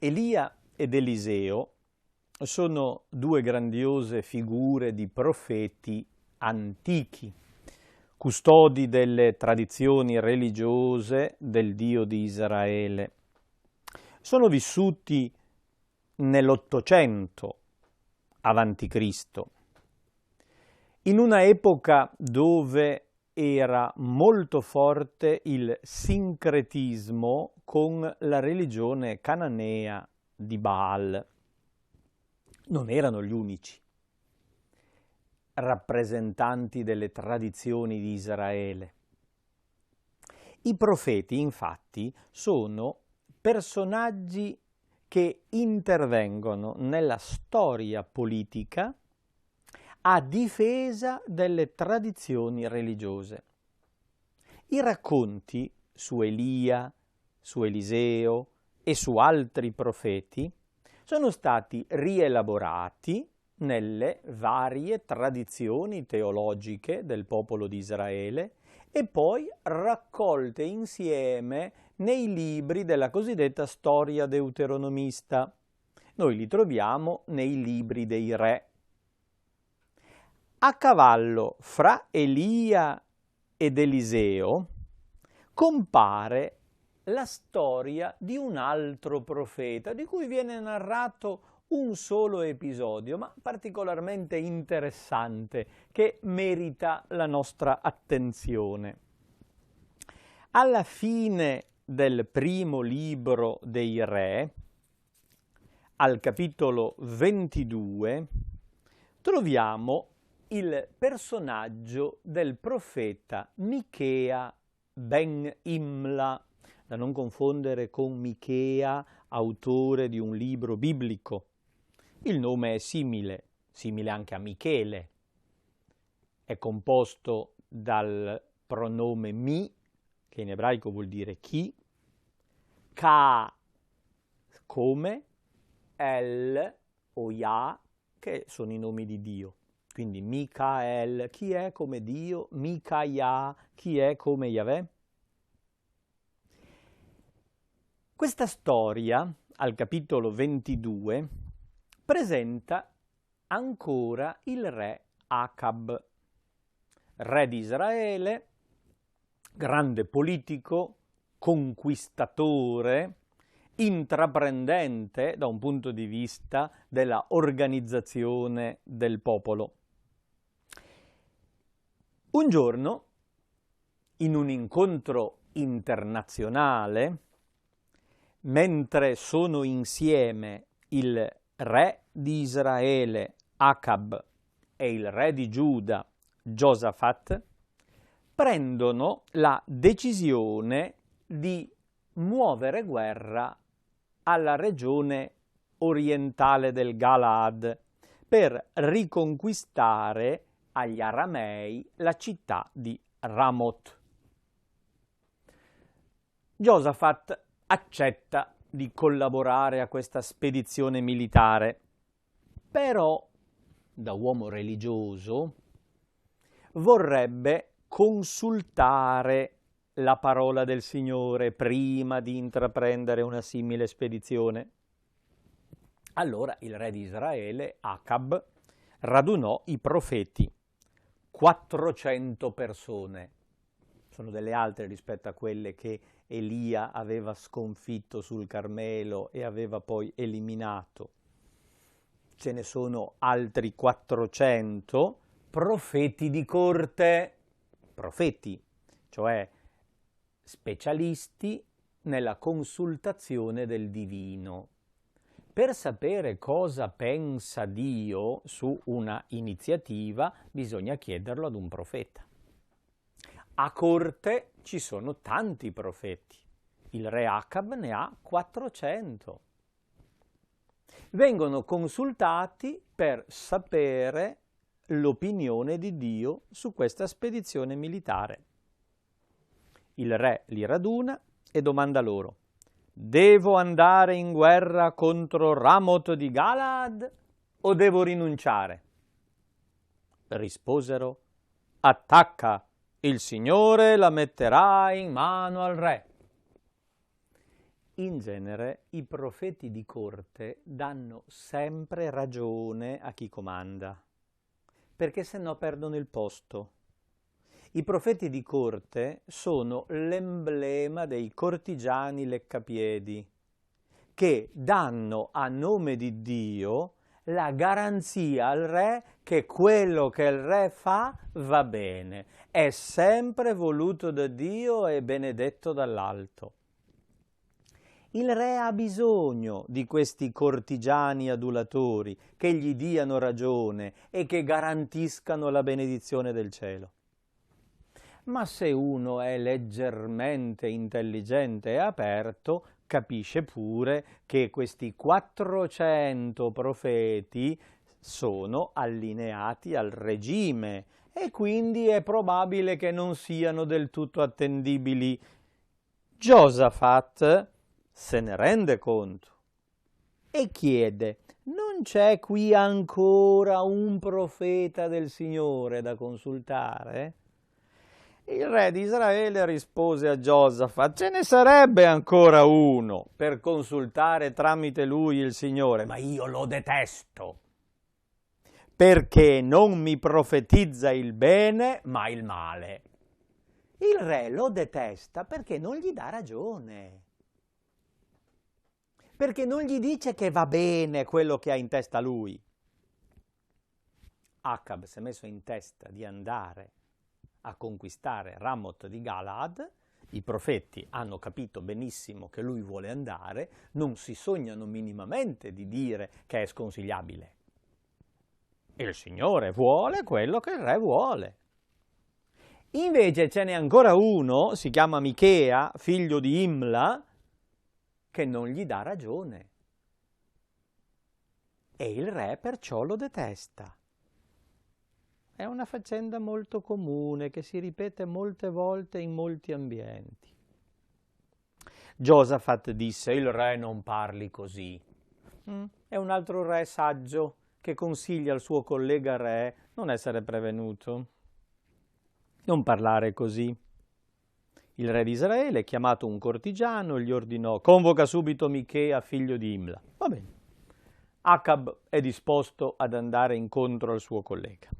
Elia ed Eliseo sono due grandiose figure di profeti antichi, custodi delle tradizioni religiose del Dio di Israele. Sono vissuti nell'800 avanti Cristo, in una epoca dove era molto forte il sincretismo con la religione cananea di Baal. Non erano gli unici rappresentanti delle tradizioni di Israele. I profeti, infatti, sono personaggi che intervengono nella storia politica a difesa delle tradizioni religiose. I racconti su Elia, su Eliseo e su altri profeti sono stati rielaborati nelle varie tradizioni teologiche del popolo di Israele e poi raccolte insieme nei libri della cosiddetta storia deuteronomista. Noi li troviamo nei libri dei re. A cavallo fra Elia ed Eliseo compare la storia di un altro profeta, di cui viene narrato un solo episodio, ma particolarmente interessante, che merita la nostra attenzione. Alla fine del primo libro dei Re, al capitolo 22, troviamo il personaggio del profeta Michea ben Imla, da non confondere con Michea, autore di un libro biblico. Il nome è simile anche a Michele. È composto dal pronome mi, che in ebraico vuol dire chi, ka, come, el o Yah, che sono i nomi di Dio. Quindi Micael, chi è come Dio? Micaia, chi è come Yahweh? Questa storia, al capitolo 22, presenta ancora il re Acab, re di Israele, grande politico, conquistatore, intraprendente da un punto di vista della organizzazione del popolo. Un giorno, in un incontro internazionale, mentre sono insieme il re di Israele, Acab, e il re di Giuda, Giosafat, prendono la decisione di muovere guerra alla regione orientale del Galaad per riconquistare agli aramei la città di Ramoth. Giosafat accetta di collaborare a questa spedizione militare, però da uomo religioso vorrebbe consultare la parola del Signore prima di intraprendere una simile spedizione. Allora il re di Israele, Acab, radunò i profeti, 400 persone. Sono delle altre rispetto a quelle che Elia aveva sconfitto sul Carmelo e aveva poi eliminato. Ce ne sono altri 400 profeti di corte, profeti, cioè specialisti nella consultazione del divino. Per sapere cosa pensa Dio su una iniziativa bisogna chiederlo ad un profeta. A corte ci sono tanti profeti. Il re Acab ne ha 400. Vengono consultati per sapere l'opinione di Dio su questa spedizione militare. Il re li raduna e domanda loro: devo andare in guerra contro Ramoth di Galad o devo rinunciare? Risposero: attacca, il Signore la metterà in mano al re. In genere i profeti di corte danno sempre ragione a chi comanda, perché se no perdono il posto. I profeti di corte sono l'emblema dei cortigiani leccapiedi, che danno a nome di Dio la garanzia al re che quello che il re fa va bene, è sempre voluto da Dio e benedetto dall'alto. Il re ha bisogno di questi cortigiani adulatori che gli diano ragione e che garantiscano la benedizione del cielo. Ma se uno è leggermente intelligente e aperto, capisce pure che questi 400 profeti sono allineati al regime e quindi è probabile che non siano del tutto attendibili. Giosafat se ne rende conto e chiede: non c'è qui ancora un profeta del Signore da consultare? Il re di Israele rispose a Giosafat: ce ne sarebbe ancora uno per consultare tramite lui il Signore, ma io lo detesto, perché non mi profetizza il bene, ma il male. Il re lo detesta perché non gli dà ragione, perché non gli dice che va bene quello che ha in testa lui. Acab si è messo in testa di andare a conquistare Ramoth di Galad. I profeti hanno capito benissimo che lui vuole andare, non si sognano minimamente di dire che è sconsigliabile. Il Signore vuole quello che il re vuole. Invece ce n'è ancora uno, si chiama Michea, figlio di Imla, che non gli dà ragione. E il re perciò lo detesta. È una faccenda molto comune che si ripete molte volte in molti ambienti. Giosafat disse: il re non parli così. È un altro re saggio che consiglia al suo collega re non essere prevenuto, non parlare così. Il re di Israele, chiamato un cortigiano, gli ordinò: convoca subito Michea, figlio di Imla. Va bene. Acab è disposto ad andare incontro al suo collega.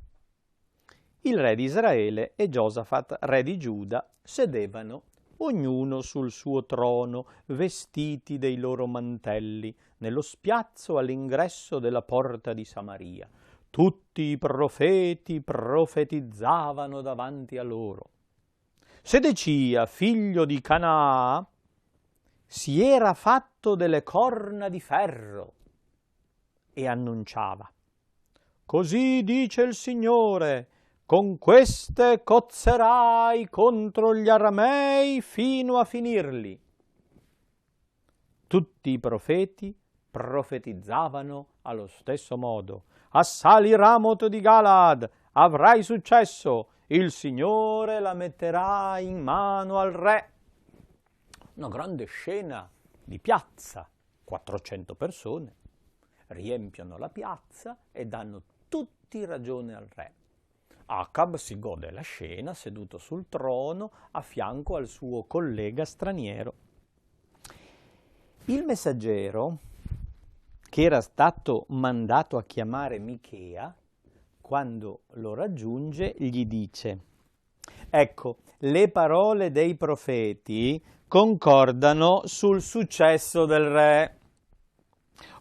Il re di Israele e Giosafat, re di Giuda, sedevano, ognuno sul suo trono, vestiti dei loro mantelli, nello spiazzo all'ingresso della porta di Samaria. Tutti i profeti profetizzavano davanti a loro. Sedecia, figlio di Canaa, si era fatto delle corna di ferro e annunciava: così dice il Signore, con queste cozzerai contro gli aramei fino a finirli. Tutti i profeti profetizzavano allo stesso modo: assali Ramoth di Galad, avrai successo, il Signore la metterà in mano al re. Una grande scena di piazza, 400 persone riempiono la piazza e danno tutti ragione al re. Acab si gode la scena seduto sul trono a fianco al suo collega straniero. Il messaggero, che era stato mandato a chiamare Michea, quando lo raggiunge gli dice: ecco, le parole dei profeti concordano sul successo del re.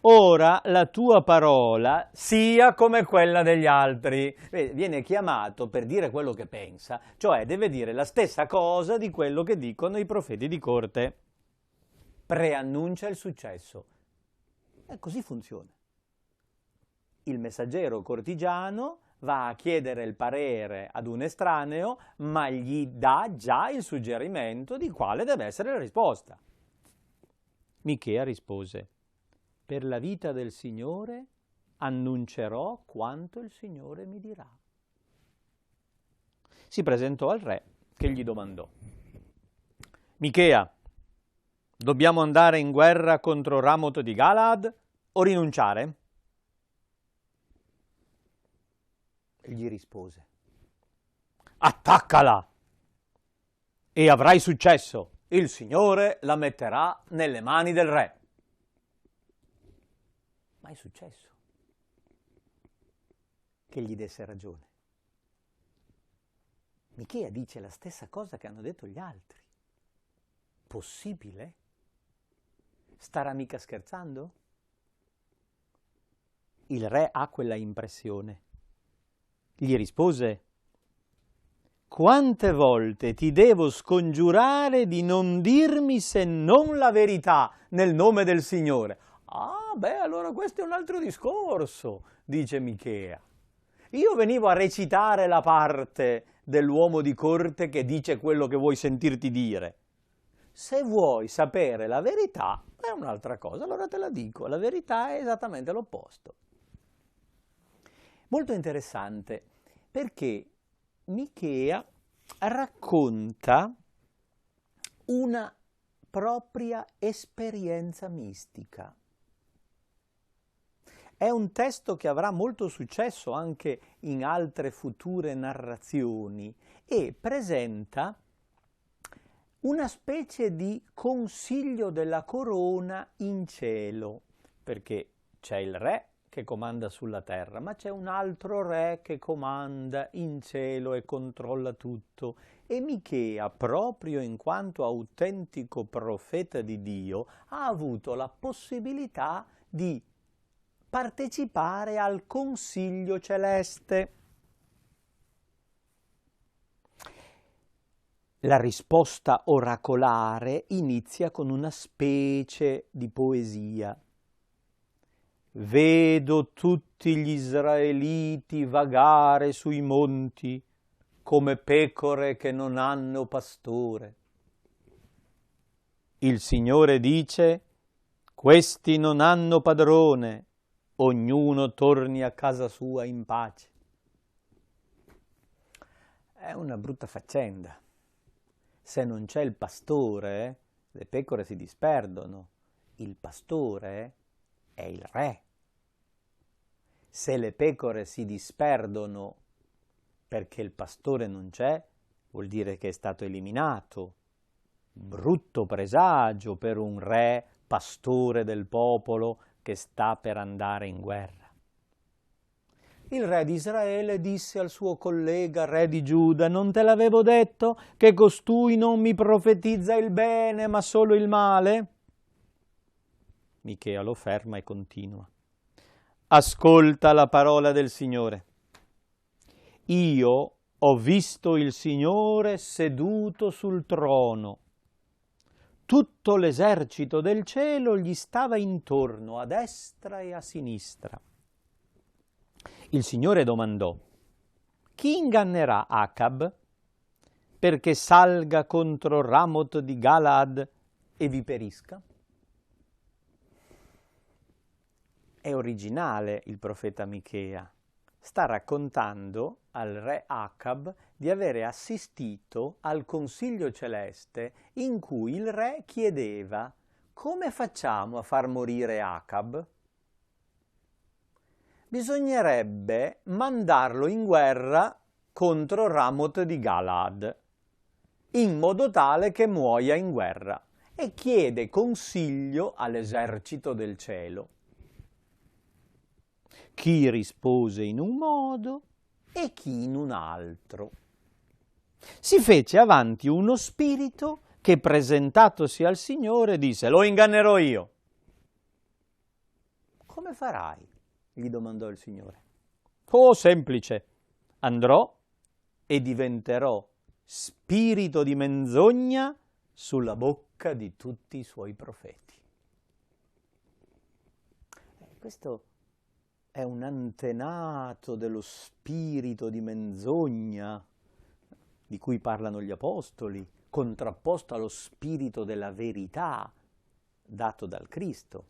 Ora la tua parola sia come quella degli altri. Viene chiamato per dire quello che pensa, cioè deve dire la stessa cosa di quello che dicono i profeti di corte. Preannuncia il successo. E così funziona. Il messaggero cortigiano va a chiedere il parere ad un estraneo, ma gli dà già il suggerimento di quale deve essere la risposta. Michea rispose: per la vita del Signore annuncerò quanto il Signore mi dirà. Si presentò al re, che gli domandò: Michea, dobbiamo andare in guerra contro Ramot di Galaad o rinunciare? E gli rispose: attaccala e avrai successo. Il Signore la metterà nelle mani del re. Ma è successo che gli desse ragione. Michea dice la stessa cosa che hanno detto gli altri. Possibile? Starà mica scherzando? Il re ha quella impressione. Gli rispose: quante volte ti devo scongiurare di non dirmi se non la verità nel nome del Signore? Ah, beh, allora questo è un altro discorso, dice Michea. Io venivo a recitare la parte dell'uomo di corte che dice quello che vuoi sentirti dire. Se vuoi sapere la verità è un'altra cosa, allora te la dico, la verità è esattamente l'opposto. Molto interessante, perché Michea racconta una propria esperienza mistica. È un testo che avrà molto successo anche in altre future narrazioni e presenta una specie di consiglio della corona in cielo, perché c'è il re che comanda sulla terra, ma c'è un altro re che comanda in cielo e controlla tutto. E Michea, proprio in quanto autentico profeta di Dio, ha avuto la possibilità di partecipare al consiglio celeste. La risposta oracolare inizia con una specie di poesia. Vedo tutti gli israeliti vagare sui monti come pecore che non hanno pastore. Il Signore dice: questi non hanno padrone, ognuno torni a casa sua in pace. È una brutta faccenda. Se non c'è il pastore, le pecore si disperdono. Il pastore è il re. Se le pecore si disperdono perché il pastore non c'è, vuol dire che è stato eliminato. Brutto presagio per un re pastore del popolo che sta per andare in guerra. Il re di Israele disse al suo collega re di Giuda: non te l'avevo detto che costui non mi profetizza il bene ma solo il male? Michea lo ferma e continua: ascolta la parola del Signore. Io ho visto il Signore seduto sul trono. Tutto l'esercito del cielo gli stava intorno, a destra e a sinistra. Il Signore domandò: chi ingannerà Acab perché salga contro Ramot di Galaad e vi perisca? È originale il profeta Michea. Sta raccontando al re Acab di avere assistito al consiglio celeste in cui il re chiedeva: come facciamo a far morire Acab? Bisognerebbe mandarlo in guerra contro Ramot di Galaad, in modo tale che muoia in guerra, e chiede consiglio all'esercito del cielo. Chi rispose in un modo e chi in un altro. Si fece avanti uno spirito che, presentatosi al Signore, disse: lo ingannerò io. Come farai? Gli domandò il Signore. Oh, semplice, andrò e diventerò spirito di menzogna sulla bocca di tutti i suoi profeti. Questo è un antenato dello spirito di menzogna di cui parlano gli apostoli, contrapposto allo spirito della verità dato dal Cristo.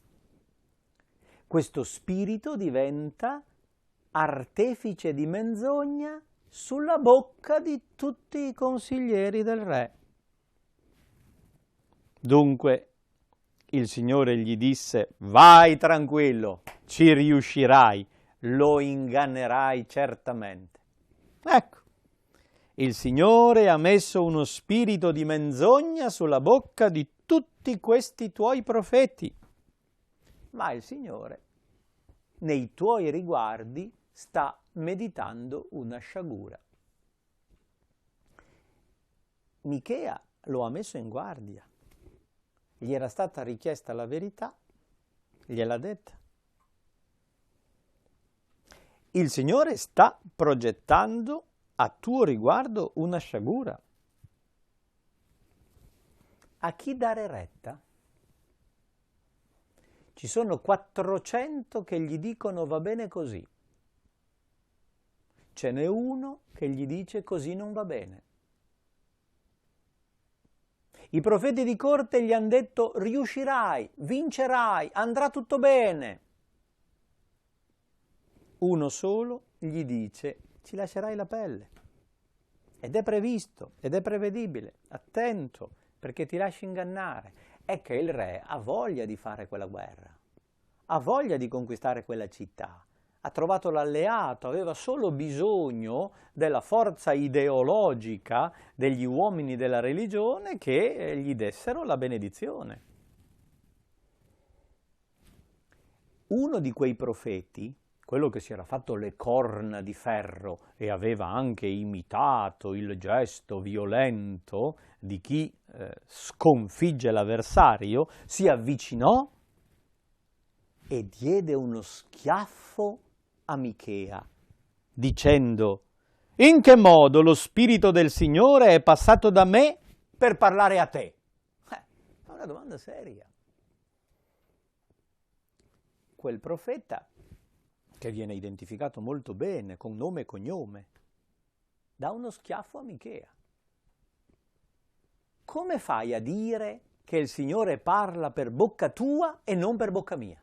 Questo spirito diventa artefice di menzogna sulla bocca di tutti i consiglieri del re. Dunque il Signore gli disse: vai tranquillo, ci riuscirai, lo ingannerai certamente. Ecco, il Signore ha messo uno spirito di menzogna sulla bocca di tutti questi tuoi profeti, ma il Signore nei tuoi riguardi sta meditando una sciagura. Michea lo ha messo in guardia. Gli era stata richiesta la verità, gliel'ha detta. Il Signore sta progettando a tuo riguardo una sciagura. A chi dare retta? Ci sono 400 che gli dicono va bene così. Ce n'è uno che gli dice così non va bene. I profeti di corte gli hanno detto riuscirai, vincerai, andrà tutto bene. Uno solo gli dice ci lascerai la pelle. Ed è previsto, ed è prevedibile. Attento, perché ti lasci ingannare. È che il re ha voglia di fare quella guerra, ha voglia di conquistare quella città. Ha trovato l'alleato, aveva solo bisogno della forza ideologica degli uomini della religione che gli dessero la benedizione. Uno di quei profeti, quello che si era fatto le corna di ferro e aveva anche imitato il gesto violento di chi sconfigge l'avversario, si avvicinò e diede uno schiaffo a Michea, dicendo: in che modo lo Spirito del Signore è passato da me per parlare a te? È una domanda seria. Quel profeta, che viene identificato molto bene, con nome e cognome, dà uno schiaffo a Michea. Come fai a dire che il Signore parla per bocca tua e non per bocca mia?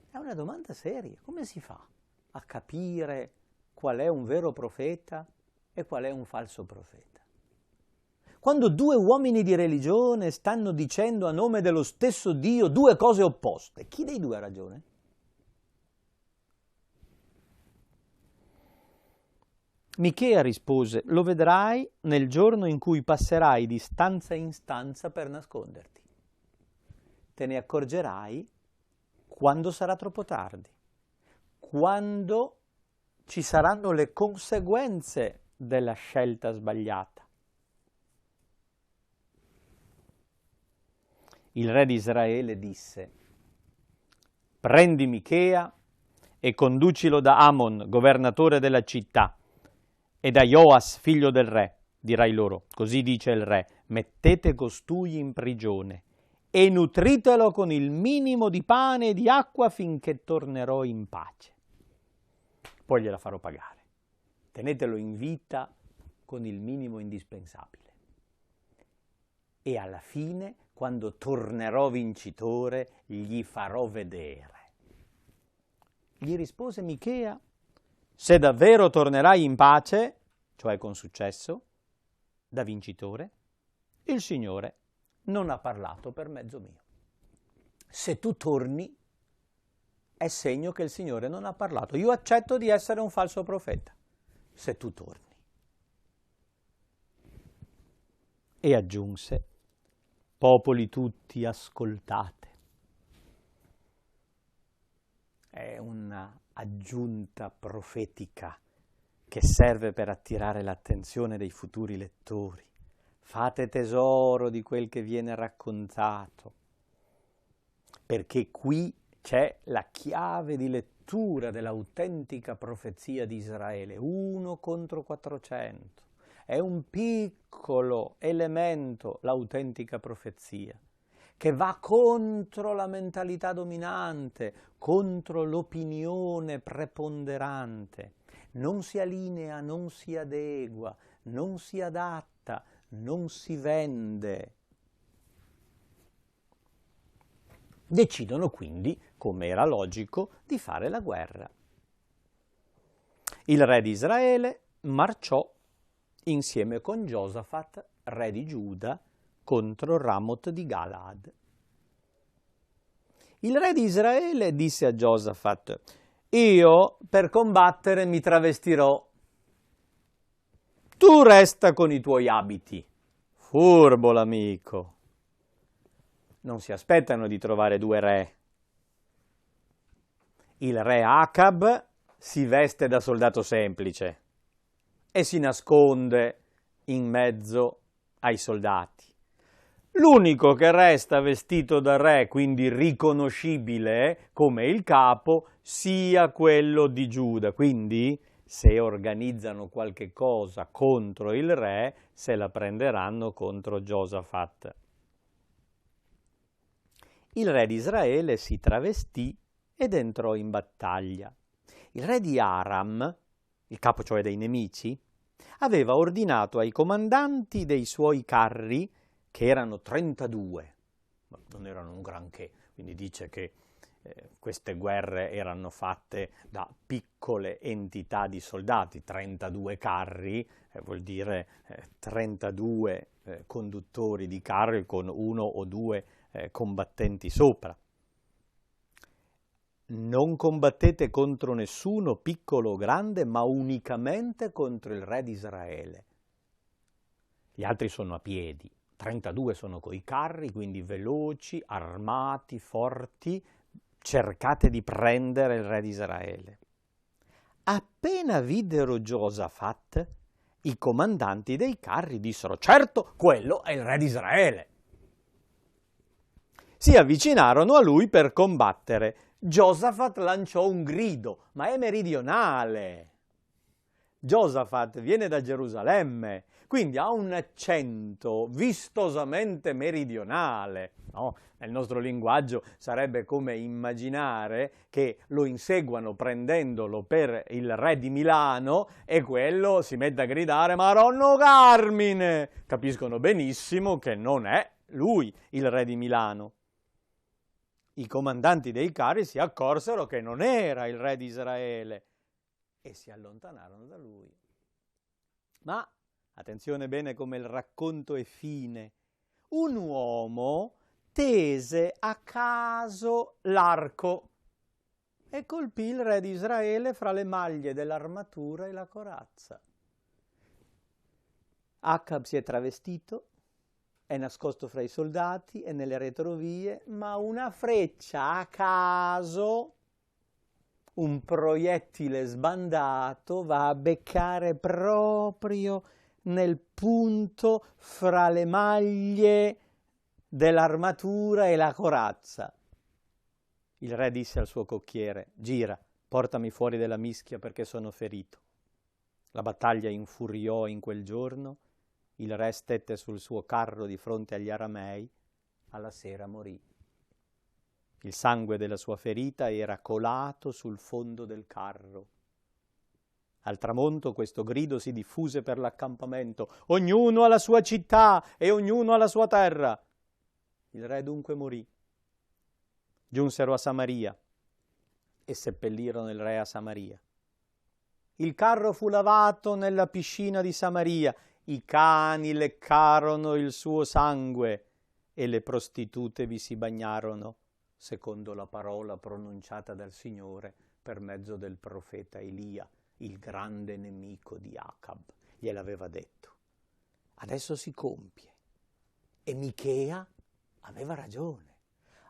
È una domanda seria. Come si fa a capire qual è un vero profeta e qual è un falso profeta? Quando due uomini di religione stanno dicendo a nome dello stesso Dio due cose opposte, chi dei due ha ragione? Michea rispose: lo vedrai nel giorno in cui passerai di stanza in stanza per nasconderti. Te ne accorgerai quando sarà troppo tardi, quando ci saranno le conseguenze della scelta sbagliata. Il re di Israele disse: prendi Michea e conducilo da Amon, governatore della città, e da Joas, figlio del re. Dirai loro: così dice il re, mettete costui in prigione e nutritelo con il minimo di pane e di acqua finché tornerò in pace. Poi gliela farò pagare. Tenetelo in vita con il minimo indispensabile. E alla fine, quando tornerò vincitore, gli farò vedere. Gli rispose Michea: se davvero tornerai in pace, cioè con successo, da vincitore, il Signore non ha parlato per mezzo mio. Se tu torni, è segno che il Signore non ha parlato. Io accetto di essere un falso profeta, se tu torni. E aggiunse: popoli tutti, ascoltate. È una aggiunta profetica che serve per attirare l'attenzione dei futuri lettori. Fate tesoro di quel che viene raccontato, perché qui c'è la chiave di lettura dell'autentica profezia di Israele, 1 contro 400. È un piccolo elemento, l'autentica profezia, che va contro la mentalità dominante, contro l'opinione preponderante. Non si allinea, non si adegua, non si adatta, non si vende. Decidono quindi, come era logico, di fare la guerra. Il re di Israele marciò insieme con Giosafat, re di Giuda, contro Ramot di Galad. Il re di Israele disse a Giosafat: io per combattere mi travestirò, tu resta con i tuoi abiti. Furbo l'amico. Non si aspettano di trovare due re. Il re Acab si veste da soldato semplice e si nasconde in mezzo ai soldati. L'unico che resta vestito da re, quindi riconoscibile come il capo, sia quello di Giuda. Quindi, se organizzano qualche cosa contro il re, se la prenderanno contro Giosafat. Il re di Israele si travestì ed entrò in battaglia. Il re di Aram, il capo cioè dei nemici, aveva ordinato ai comandanti dei suoi carri, che erano 32, ma non erano un granché, quindi dice che queste guerre erano fatte da piccole entità di soldati, 32 carri, vuol dire 32 conduttori di carri con uno o due combattenti sopra. Non combattete contro nessuno, piccolo o grande, ma unicamente contro il re di Israele. Gli altri sono a piedi. 32 sono coi carri, quindi veloci, armati, forti. Cercate di prendere il re di Israele. Appena videro Giosafat, i comandanti dei carri dissero: certo, quello è il re di Israele. Si avvicinarono a lui per combattere. Giosafat lanciò un grido, ma è meridionale. Giosafat viene da Gerusalemme, quindi ha un accento vistosamente meridionale. No? Nel nostro linguaggio sarebbe come immaginare che lo inseguano prendendolo per il re di Milano e quello si mette a gridare Maronno Carmine. Capiscono benissimo che non è lui il re di Milano. I comandanti dei carri si accorsero che non era il re di Israele e si allontanarono da lui. Ma, attenzione bene come il racconto è fine, un uomo tese a caso l'arco e colpì il re di Israele fra le maglie dell'armatura e la corazza. Acab si è travestito, è nascosto fra i soldati e nelle retrovie, ma una freccia a caso, un proiettile sbandato, va a beccare proprio nel punto fra le maglie dell'armatura e la corazza. Il re disse al suo cocchiere: gira, portami fuori della mischia perché sono ferito. La battaglia infuriò in quel giorno. Il re stette sul suo carro di fronte agli aramei, alla sera morì. Il sangue della sua ferita era colato sul fondo del carro. Al tramonto questo grido si diffuse per l'accampamento: ognuno alla sua città e ognuno alla sua terra. Il re dunque morì. Giunsero a Samaria e seppellirono il re a Samaria. Il carro fu lavato nella piscina di Samaria. I cani leccarono il suo sangue e le prostitute vi si bagnarono, secondo la parola pronunciata dal Signore per mezzo del profeta Elia, il grande nemico di Acab. Gliel'aveva detto. Adesso si compie. E Michea aveva ragione.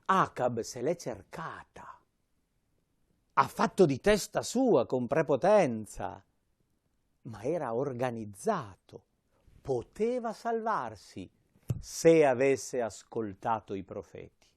Acab se l'è cercata. Ha fatto di testa sua con prepotenza, ma era organizzato. Poteva salvarsi se avesse ascoltato i profeti.